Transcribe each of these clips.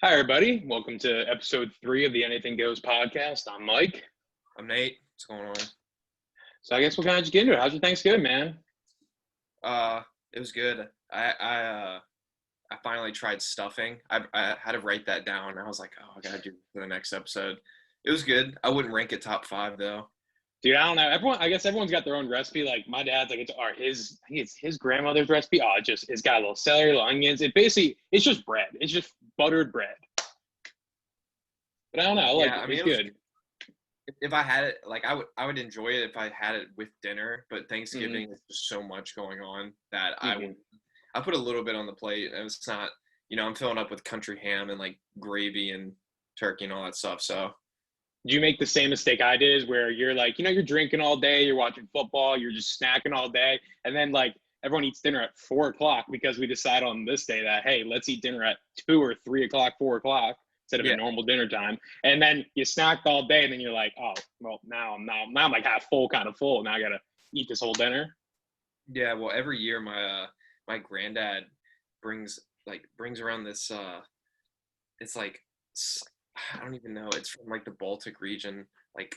Hi, everybody. Welcome to episode 3 of the Anything Goes podcast. I'm Mike. I'm Nate. What's going on? So I guess we'll kind of just get into it. How's your Thanksgiving, man? It was good. I finally tried stuffing. I had to write that down. I was like, oh, I gotta do it for the next episode. It was good. I wouldn't rank it top 5 though. Dude, I don't know. I guess everyone's got their own recipe. Like my dad's like, I think it's his grandmother's recipe. Oh, it's got a little celery, little onions. It's just bread. It's just buttered bread. But I don't know. I like it. It's good. If I had it, like I would enjoy it if I had it with dinner. But Thanksgiving is just so much going on that I put a little bit on the plate. And it's not, I'm filling up with country ham and like gravy and turkey and all that stuff. So. Do you make the same mistake I did, where you're like, you're drinking all day, you're watching football, you're just snacking all day, and then like everyone eats dinner at 4:00 because we decide on this day that, hey, let's eat dinner at 2 or 3 o'clock, 4:00 instead of a normal dinner time, and then you snacked all day, and then you're like, oh, well, now I'm like half full, kind of full. Now I gotta eat this whole dinner. Yeah, well, every year my granddad brings around this it's like. I don't even know. It's from like the Baltic region. Like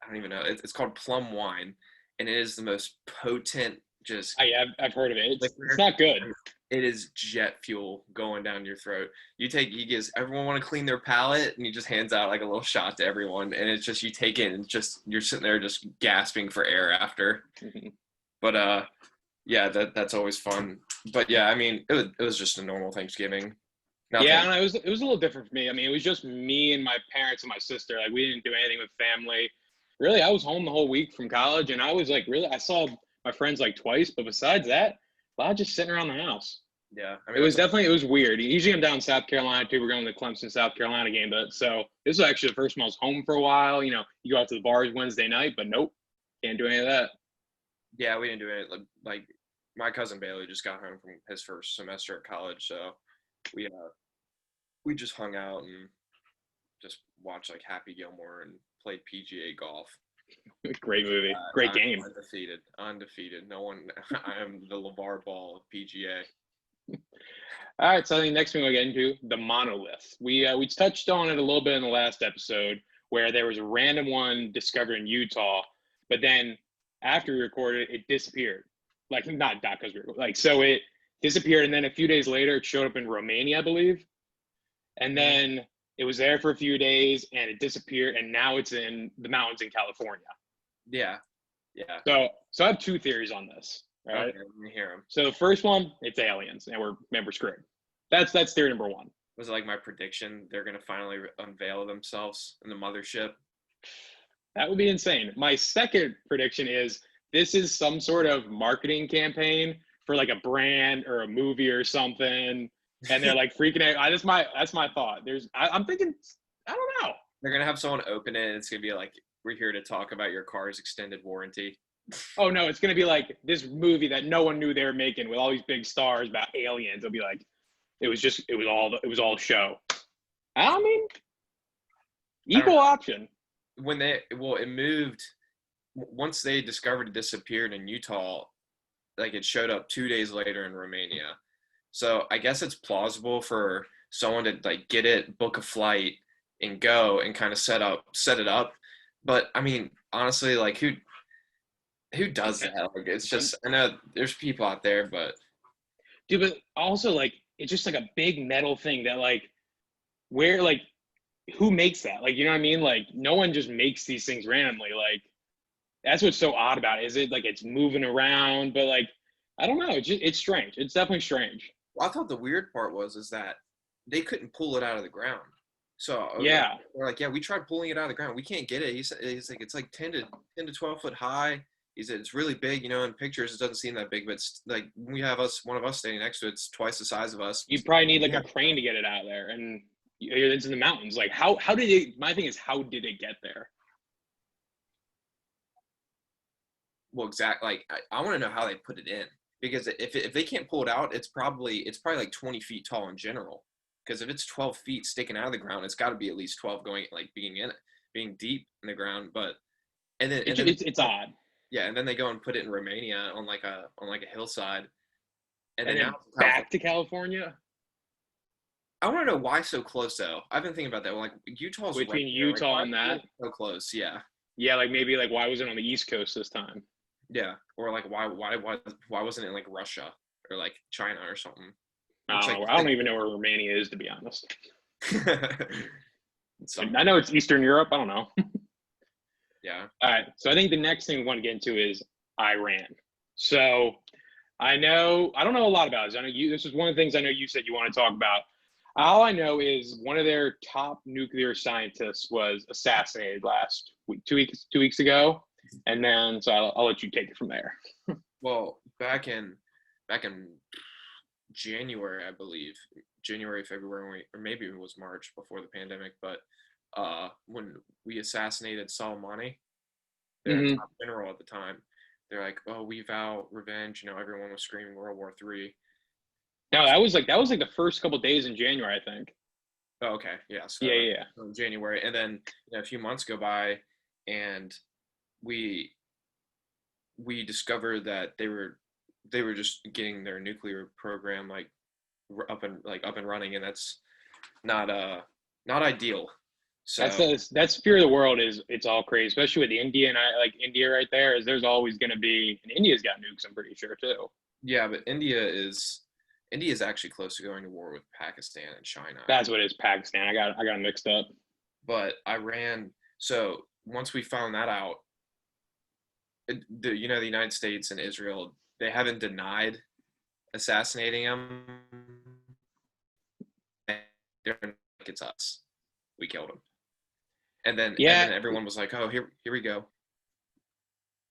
I don't even know. It's called plum wine, and it is the most potent. I've heard of it. It's not good. It is jet fuel going down your throat. He gives everyone want to clean their palate, and he just hands out like a little shot to everyone, and it's just you take it and just you're sitting there just gasping for air after. But yeah, that's always fun. But yeah, I mean, it was just a normal Thanksgiving. Nothing. Yeah, and it was a little different for me. I mean, it was just me and my parents and my sister. Like, we didn't do anything with family. Really, I was home the whole week from college, and I was like, I saw my friends like twice, but besides that, a lot of just sitting around the house. Yeah, I mean, it was weird. Usually, I'm down in South Carolina too. We're going to the Clemson, South Carolina game, but so this was actually the first time I was home for a while. You go out to the bars Wednesday night, but nope, can't do any of that. Yeah, we didn't do it. Like my cousin Bailey just got home from his first semester at college, so we just hung out and just watched like Happy Gilmore and played PGA golf. Great movie. Great game. Undefeated. No one. I am the LeVar Ball of PGA. All right, so I think next thing we'll get into the monolith. We touched on it a little bit in the last episode, where there was a random one discovered in Utah, but then after we recorded it disappeared. Like not because so it disappeared, and then a few days later it showed up in Romania, I believe. And then it was there for a few days and it disappeared, and now it's in the mountains in California. Yeah. So I have 2 theories on this. Right? Okay, let me hear them. So the first one, it's aliens, and we're screwed. That's theory number 1. Was it like my prediction? They're gonna finally unveil themselves in the mothership. That would be insane. My second prediction is this is some sort of marketing campaign for like a brand or a movie or something. And they're like freaking out. That's my thought. I'm thinking, I don't know. They're gonna have someone open it, and it's gonna be like, "We're here to talk about your car's extended warranty." Oh no, it's gonna be like this movie that no one knew they were making with all these big stars about aliens. It'll be like, it was all show. I mean, equal option. It moved once they discovered it disappeared in Utah. Like it showed up 2 days later in Romania. So I guess it's plausible for someone to like get it, book a flight, and go and kind of set it up. But I mean, honestly, like who does that? Like it's just, I know there's people out there, but dude, but also like it's just like a big metal thing that like who makes that? Like, you know what I mean? Like no one just makes these things randomly. Like that's what's so odd about it. Is it like it's moving around, but like I don't know. It's strange. It's definitely strange. I thought the weird part is that they couldn't pull it out of the ground. So yeah, they're like, yeah, we tried pulling it out of the ground. We can't get it. He's like, it's like 10 to 12 foot high. He said it's really big. In pictures it doesn't seem that big, but it's like we have one of us standing next to it. It's twice the size of us. You probably need like a crane to get it out of there, and it's in the mountains. Like how did it? My thing is, how did it get there? Well, exactly. Like I want to know how they put it in. Because if they can't pull it out, it's probably like 20 feet tall in general. Because if it's 12 feet sticking out of the ground, it's got to be at least 12 going, like being deep in the ground. But it's odd. Yeah, and then they go and put it in Romania on like a hillside, and then back to California. I want to know why so close though. I've been thinking about that. Like Utah's right between there. Like Utah why and is that. it so close? Yeah. Yeah, like maybe like why was it on the East Coast this time? Yeah. Or like why wasn't it like Russia or like China or something? Looks I like don't know. I don't even know where Romania is, to be honest. something. I know it's Eastern Europe. I don't know. Yeah. All right. So I think the next thing we want to get into is Iran. So I don't know a lot about this. I know this is one of the things I know you said you want to talk about. All I know is one of their top nuclear scientists was assassinated last week, 2 weeks ago. And then, so I'll let you take it from there. Well, back in January, I believe, January, February, or maybe it was March before the pandemic, but when we assassinated Soleimani, their Mm-hmm. top general at the time, they're like, "Oh, we vow revenge." Everyone was screaming World War III. No, that was like the first couple days in January, I think. Oh, okay, yeah. Yeah, So yeah, January, and then a few months go by, and we discovered that they were just getting their nuclear program like up and running, and that's not ideal. So that's fear of the world is it's all crazy, especially with India and I like India right there. Is there's always going to be, and India's got nukes, I'm pretty sure too. yeah, but India is actually close to going to war with Pakistan and China, That's what it is, Pakistan. I got mixed up. but Iran. So once we found that out, the United States and Israel, they haven't denied assassinating him. They're like, it's us. We killed him. And then Yeah, everyone was like, "Oh, here we go."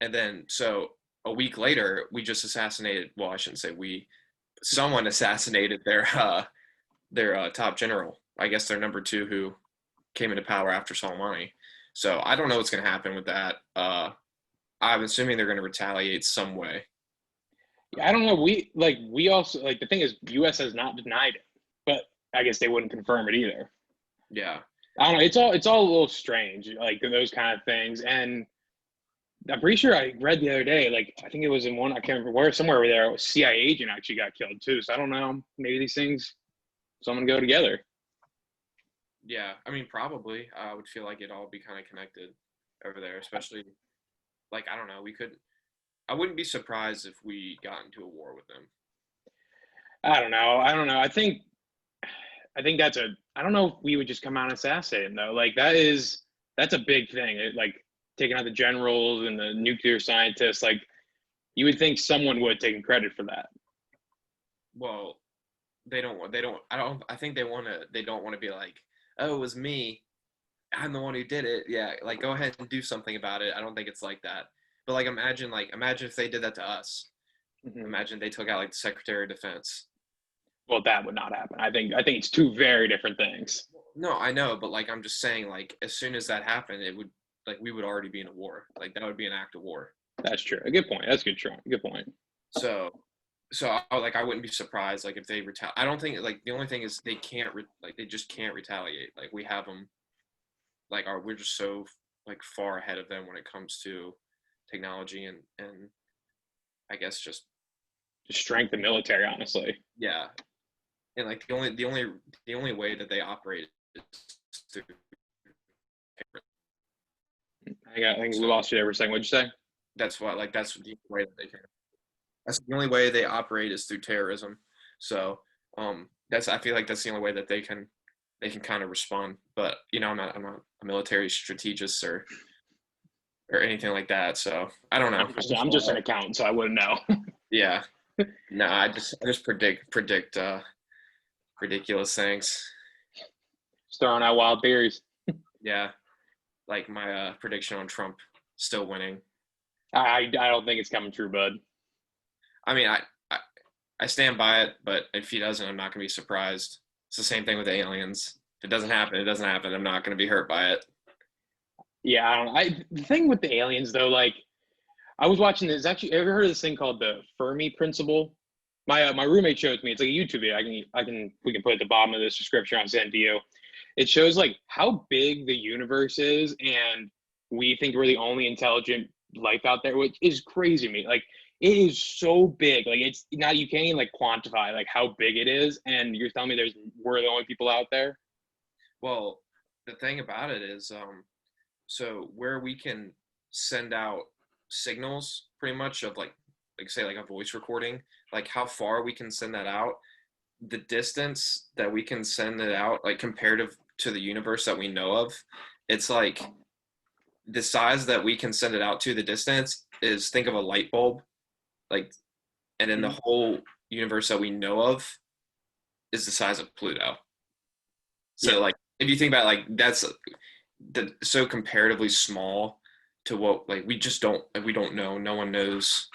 And then so a week later, we just assassinated. Well, I shouldn't say we. Someone assassinated their top general. I guess their number two, who came into power after Soleimani. So I don't know what's going to happen with that. I'm assuming they're going to retaliate some way. I don't know. We also like the thing is, U.S. has not denied it, but I guess they wouldn't confirm it either. Yeah. I don't know. It's all a little strange, like those kind of things. And I'm pretty sure I read the other day, like I think it was in one, I can't remember where, somewhere over there, a CIA agent actually got killed too. So I don't know. Maybe these things, some go together. Yeah. I mean, probably. I would feel like it'd all be kind of connected over there, especially like I don't know. We could. I wouldn't be surprised if we got into a war with them. I don't know. I don't know. I think I don't know if we would just come out and assassinate him though. Like that's a big thing. Like taking out the generals and the nuclear scientists. Like you would think someone would take credit for that. Well, they don't. They don't. I don't. I think they want to. They don't want to be like, oh, it was me. I'm the one who did it. Yeah, like go ahead and do something about it. I don't think it's like that. But imagine if they did that to us. Mhm. Imagine they took out like the Secretary of Defense. Well, that would not happen. I think it's two very different things. No, I know, but like I'm just saying, like as soon as that happened, it would like we would already be in a war. Like that would be an act of war. That's true. A good point. That's a good. Good point. So, I wouldn't be surprised like if they retaliate. I don't think like the only thing is they can't like they just can't retaliate. Like we have them, like we're just so like far ahead of them when it comes to technology and I guess just Just strength the military, honestly. yeah. And like the only way that they operate is through I think we so lost you there for a second. What'd you say? that's why like that's the way that they can. That's the only way they operate is through terrorism. So that's I feel like that's the only way that they can kind of respond. But I'm not a military strategist or anything like that. So I don't know. I'm just an accountant, so I wouldn't know. Yeah. No, I just predict ridiculous things. Just throwing out wild theories. Yeah. Like my prediction on Trump still winning. I don't think it's coming true, bud. I mean, I stand by it, but if he doesn't, I'm not gonna be surprised. It's the same thing with aliens. If it doesn't happen, it doesn't happen. I'm not gonna be hurt by it. Yeah, I don't. The thing with the aliens though, like I was watching this. Actually, ever heard of this thing called the Fermi Principle? My roommate showed it to me. It's like a YouTube video. We can put at the bottom of this description. I'll send it to you. It shows like how big the universe is, and we think we're the only intelligent life out there, which is crazy to me. Like It is so big. Like it's now you can't even like quantify like how big it is. And you're telling me we're the only people out there. Well, the thing about it is, so where we can send out signals, pretty much of like say like a voice recording, like how far we can send that out, the distance that we can send it out, like comparative to the universe that we know of, it's like the size that we can send it out to, the distance is, think of a light bulb, like, and then the Mhm. whole universe that we know of is the size of Pluto. Yeah. So like if you think about it, like that's so comparatively small to what, like we just don't, like, we don't know. No one knows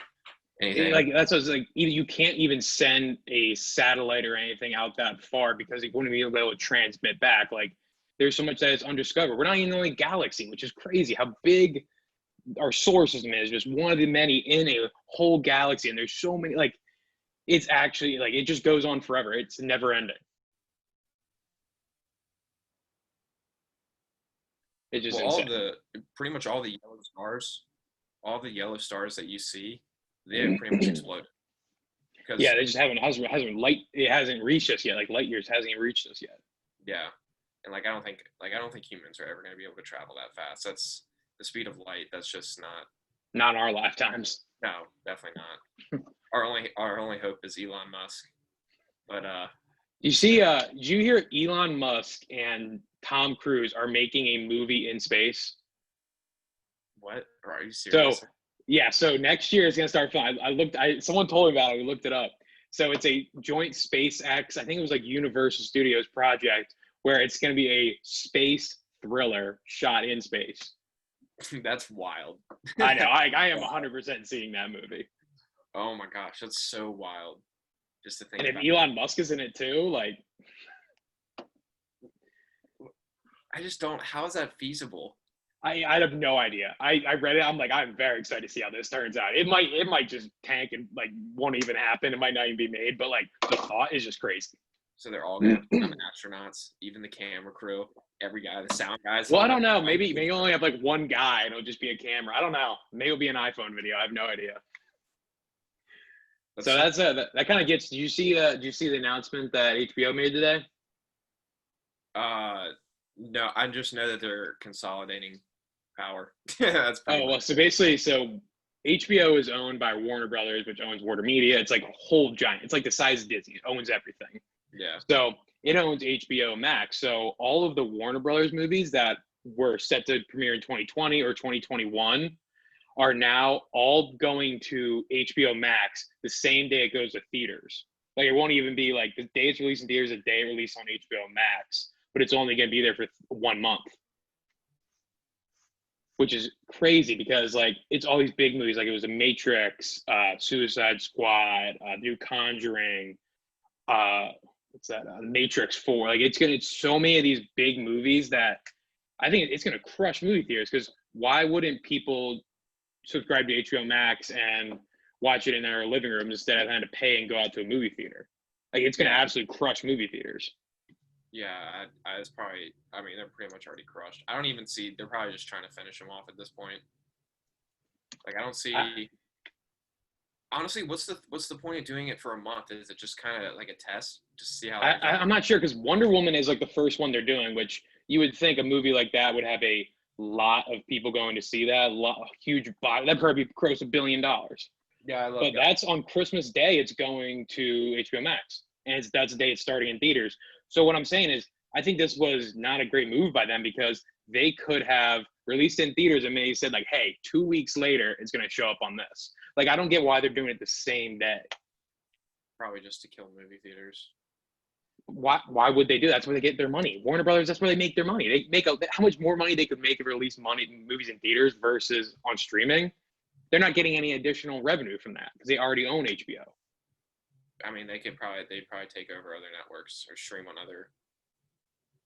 anything. Like that's what's like either you can't even send a satellite or anything out that far because it wouldn't be able to transmit back. Like there's so much that is undiscovered. We're not even the only galaxy, which is crazy how big our solar system is. Just one of the many in a whole galaxy, and there's so many. Like it's actually like it just goes on forever. It's never ending. It's just Well, insane. pretty much all the yellow stars that you see, they have pretty much exploded Yeah, because they just hasn't light. It hasn't reached us yet. Like light years hasn't even reached us yet. yeah, and I don't think humans are ever going to be able to travel that fast. That's the speed of light. That's just not. Not in our lifetimes. No, definitely not. Our only hope is Elon Musk. But You see, did you hear Elon Musk and Tom Cruise are making a movie in space? what? Are you So, serious? yeah, so next year is gonna start filming. Someone told me about it. We looked it up. So it's a joint SpaceX, I think it was like Universal Studios project, where it's gonna be a space thriller shot in space. That's wild. I know. I am 100% seeing that movie. Oh my gosh, that's so wild. Just to think And if about. Elon Musk is in it too, like I just don't. How is that feasible? I have no idea. I read it. I'm like, I'm very excited to see how this turns out. It might just tank and like won't even happen. It might not even be made. But like the thought is just crazy. So they're all gonna become astronauts, even the camera crew, every guy, the sound guys, Well, all I got. don't know. Maybe you only have like one guy and it'll just be a camera. I don't know. Maybe it'll be an iPhone video. I have no idea. That's So so. that kind of gets. Do you see the announcement that HBO made today? Uh, no, I just know that they're consolidating power. That's pretty Oh much well, so it. basically, so HBO is owned by Warner Brothers, which owns Warner Media. It's like a whole giant. It's like the size of Disney. It owns everything. Yeah. So it owns HBO Max. So all of the Warner Brothers movies that were set to premiere in 2020 or 2021 are now all going to HBO Max the same day it goes to theaters. Like it won't even be like the day it's released in theaters, the day it released on HBO Max, but it's only going to be there for 1 month, which is crazy because like it's all these big movies. Like it was The Matrix, Suicide Squad, New Conjuring, uh, what's that? Matrix Four. Like it's so many of these big movies that I think it's gonna crush movie theaters. Because why wouldn't people subscribe to HBO Max and watch it in their living rooms instead of having to pay and go out to a movie theater? Like it's gonna Yeah. absolutely crush movie theaters. Yeah, it's probably. I mean, they're pretty much already crushed. I don't even see. They're probably just trying to finish them off at this point. Like, I don't I, see. Honestly, what's the point of doing it for a month? Is it just kind of like a test, just to see how I that goes? I'm not sure because Wonder Woman is like the first one they're doing, which you would think a movie like that would have a lot of people going to see that, huge buy. That probably gross $1 billion. Yeah, I love But God. that's on Christmas Day. It's going to HBO Max, and that's the day it's starting in theaters. So what I'm saying is, I think this was not a great move by them because they could have released in theaters and maybe said like, "Hey, 2 weeks later, it's going to show up on this." Like, I don't get why they're doing it the same day. Probably just to kill movie theaters. Why would they do that? That's where they get their money. Warner Brothers, that's where they make their money. They make how much more money they could make if they release movies in theaters versus on streaming. They're not getting any additional revenue from that because they already own HBO. I mean, they'd probably take over other networks or stream on other.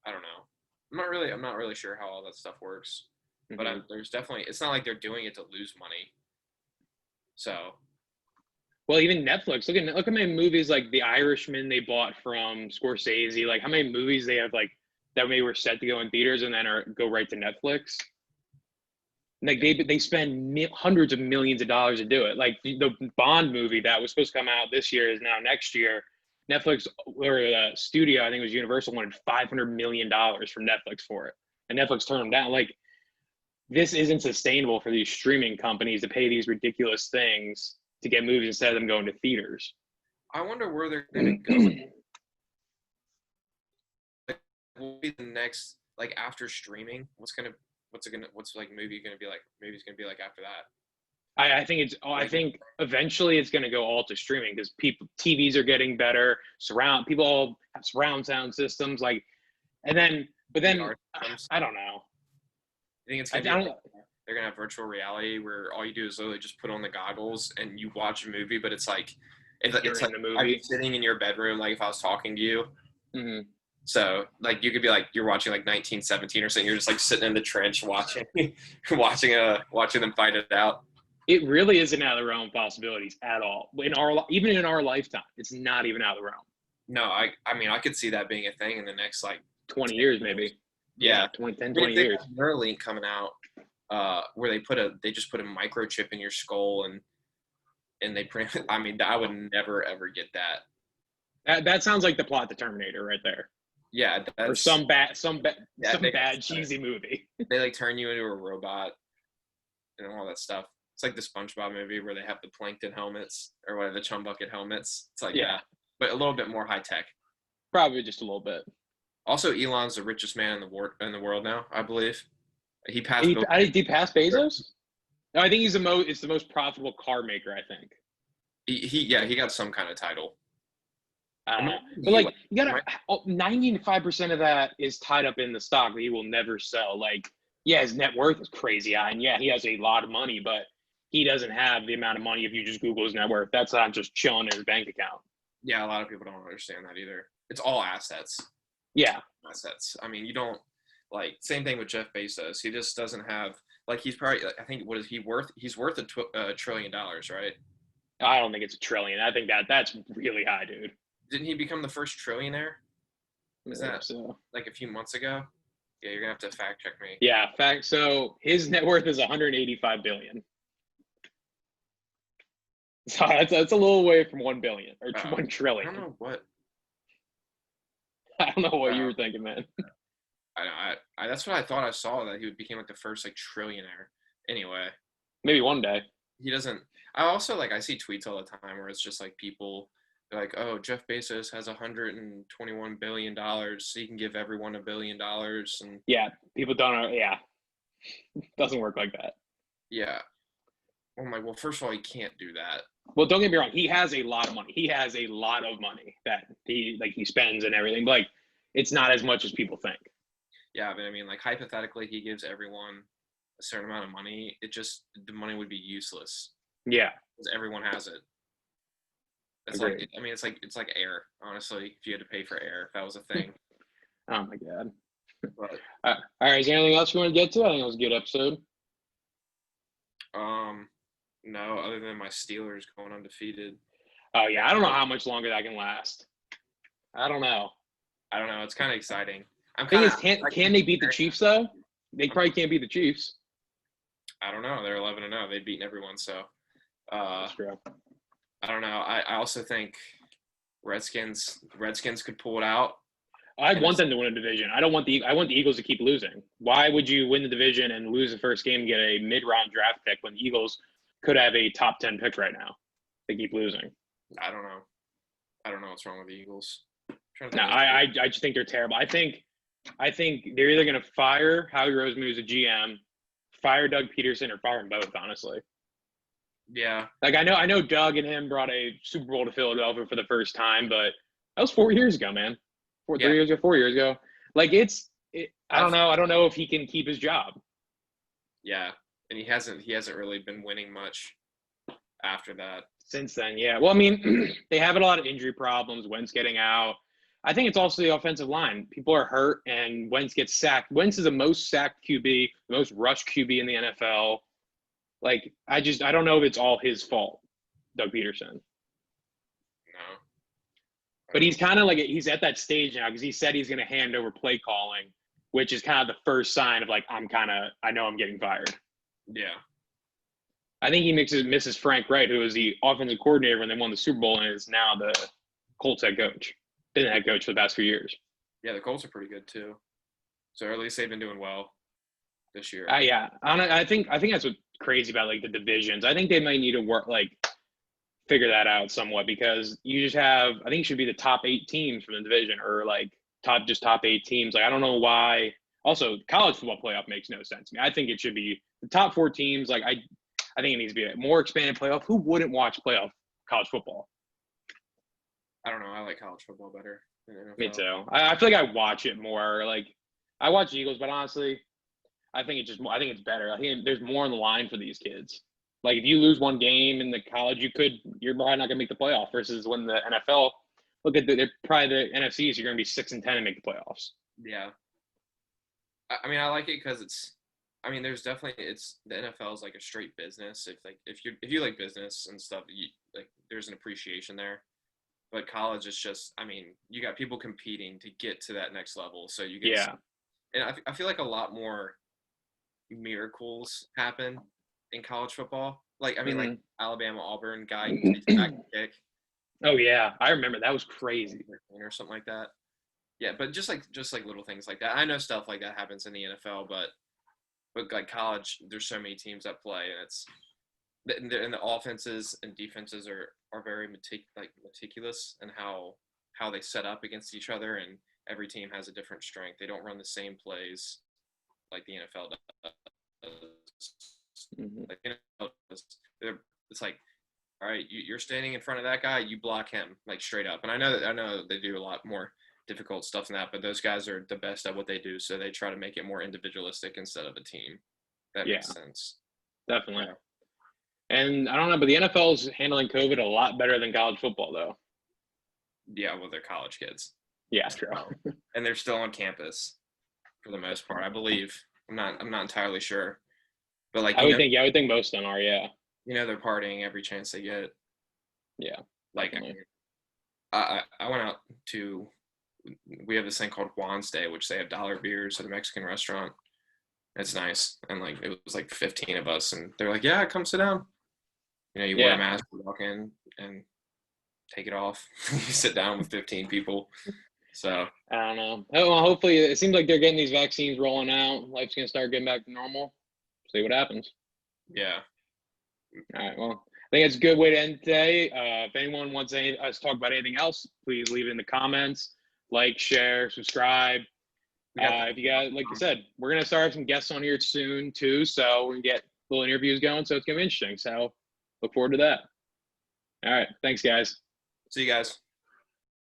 I don't know. I'm not really sure how all that stuff works, but Mm-hmm. there's definitely. It's not like they're doing it to lose money. So Well, even Netflix. Look how many movies like The Irishman they bought from Scorsese. Like how many movies they have like that maybe were set to go in theaters and then go right to Netflix. Like they spend hundreds of millions of dollars to do it. Like the Bond movie that was supposed to come out this year is now next year. Netflix or studio, I think it was Universal, wanted $500 million from Netflix for it, and Netflix turned them down. Like this isn't sustainable for these streaming companies to pay these ridiculous things to get movies instead of them going to theaters. I wonder where they're gonna go. Will be the next, like, after streaming? What's like movie gonna be like? Movie's gonna be like after that? I think it's. I think eventually it's going to go all to streaming because TVs are getting better. People all have surround sound systems. Like, but then I don't know. I think it's gonna they're gonna have virtual reality where all you do is literally just put on the goggles and you watch a movie, but it's like it's like the movie. Are you sitting in your bedroom like if I was talking to you? Mm-hmm. So like you could be like you're watching like 1917 or something. You're just like sitting in the trench watching watching them fight it out. It really isn't out of the realm of possibilities at all. Even in our lifetime, it's not even out of the realm. No, I mean I could see that being a thing in the next like 20 years maybe. Yeah, 20 years. Neuralink coming out, where they just put a microchip in your skull and they print. I mean, I would never ever get that. That sounds like the plot to Terminator right there. Yeah, or some bad cheesy movie. They like turn you into a robot and all that stuff. It's like the SpongeBob movie where they have the plankton helmets or whatever, the chum bucket helmets. It's like that, but a little bit more high tech. Probably just a little bit. Also, Elon's the richest man in the world now, I believe. He passed. Did he pass Bezos? No, I think it's the most profitable car maker. I think. He got some kind of title. But like you gotta 95% of that is tied up in the stock that he will never sell. Like, yeah, his net worth is crazy high, and yeah, he has a lot of money, but he doesn't have the amount of money if you just Google his net worth. That's not just chilling in his bank account. Yeah, a lot of people don't understand that either. It's all assets. Yeah. Assets. I mean, you don't like same thing with Jeff Bezos. He just doesn't have like he's probably I think what is he worth? He's worth $1 trillion, right? I don't think it's $1 trillion. I think that's really high, dude. Didn't he become the first trillionaire? Is that so? Like a few months ago? Yeah, you're gonna have to fact check me. Yeah, so his net worth is $185 billion. So that's a little way from 1 billion or 1 trillion. I don't know what. I don't know what you were thinking, man. I that's what I thought I saw, that he became like the first like trillionaire. Anyway, maybe one day. He doesn't. I also I see tweets all the time where it's just like people like, oh, Jeff Bezos has $121 billion, so he can give everyone $1 billion, and yeah, people don't know. Yeah, doesn't work like that. Yeah. I'm like, well, first of all, he can't do that. Well, don't get me wrong. He has a lot of money. He has a lot of money that he spends and everything. But, it's not as much as people think. Yeah, but I mean, hypothetically, he gives everyone a certain amount of money. The money would be useless. Yeah, because everyone has it. It's Agreed. It's like air. Honestly, if you had to pay for air, if that was a thing. Oh my god. But, all right. Is there anything else you want to get to? I think it was a good episode. No, other than my Steelers going undefeated. Oh yeah, I don't know how much longer that can last. I don't know. It's kind of exciting. Can they beat the Chiefs though? They probably can't beat the Chiefs. I don't know. They're 11-0. They've beaten everyone. So, that's true. I don't know. I also think Redskins could pull it out. I want them to win a division. I want the Eagles to keep losing. Why would you win the division and lose the first game and get a mid-round draft pick when the Eagles could have a top 10 pick right now? They keep losing. I don't know what's wrong with the Eagles. No, I just think they're terrible. I think they're either going to fire Howie Roseman as a GM, fire Doug Peterson, or fire them both, honestly. Yeah. I know Doug and him brought a Super Bowl to Philadelphia for the first time, but that was 4 years ago, man. 4 years ago. I don't know. I don't know if he can keep his job. Yeah. And he hasn't really been winning much after that. Since then, yeah. Well, I mean, they have a lot of injury problems. Wentz getting out. I think it's also the offensive line. People are hurt, and Wentz gets sacked. Wentz is the most sacked QB, the most rushed QB in the NFL. I don't know if it's all his fault, Doug Peterson. No. But he's kind of he's at that stage now because he said he's going to hand over play calling, which is kind of the first sign of I know I'm getting fired. Yeah. I think he misses Frank Wright, who was the offensive coordinator when they won the Super Bowl and is now the Colts head coach. Been the head coach for the past few years. Yeah, the Colts are pretty good too. So at least they've been doing well this year. Yeah, I think that's what's crazy about like the divisions. I think they might need to figure that out somewhat because you just have I think it should be the top 8 teams from the division or like top 8 teams. Like I don't know why. Also, college football playoff makes no sense to me. I think it should be the top 4 teams. Like I think it needs to be a more expanded playoff. Who wouldn't watch playoff college football? I don't know. I like college football better than NFL. Me too. I feel like I watch it more. Like I watch Eagles, but honestly, I think it's better. I think there's more on the line for these kids. Like if you lose one game in the college, you're probably not gonna make the playoff. Versus when the NFL, look at they're probably the NFCs, you're gonna be 6-10 and make the playoffs. Yeah. I mean, I like it because there's definitely the NFL is like a straight business. If you like business and stuff, there's an appreciation there. But college is just, you got people competing to get to that next level. So you get, and I feel like a lot more miracles happen in college football. Like Alabama Auburn guy back kick. Oh yeah, I remember that was crazy or something like that. Yeah, but just like little things like that. I know stuff like that happens in the NFL, but like college, there's so many teams that play, and the offenses and defenses are very meticulous in how they set up against each other, and every team has a different strength. They don't run the same plays like the NFL does. Mm-hmm. Like NFL does. It's like, all right, you're standing in front of that guy, you block him like straight up. And I know they do a lot more difficult stuff than that, but those guys are the best at what they do, so they try to make it more individualistic instead of a team. That makes sense. Definitely. Yeah. And I don't know, but the NFL is handling COVID a lot better than college football, though. Yeah, well, they're college kids. Yeah, true. And they're still on campus for the most part, I believe. I'm not entirely sure, but like I would think most of them are. Yeah. They're partying every chance they get. Yeah. Like I went out to. We have this thing called Juan's Day, which they have dollar beers at a Mexican restaurant. It's nice, and like it was like 15 of us, and they're like, "Yeah, come sit down." You wear a mask, walk in, and take it off. You sit down with 15 people. So I don't know. Well, hopefully, it seems like they're getting these vaccines rolling out. Life's gonna start getting back to normal. See what happens. Yeah. All right. Well, I think it's a good way to end today. If anyone wants us to talk about anything else, please leave it in the comments. Like, share, subscribe. If you guys, like you said, we're going to start some guests on here soon too. So we're going to get little interviews going. So it's going to be interesting. So look forward to that. All right. Thanks, guys. See you guys.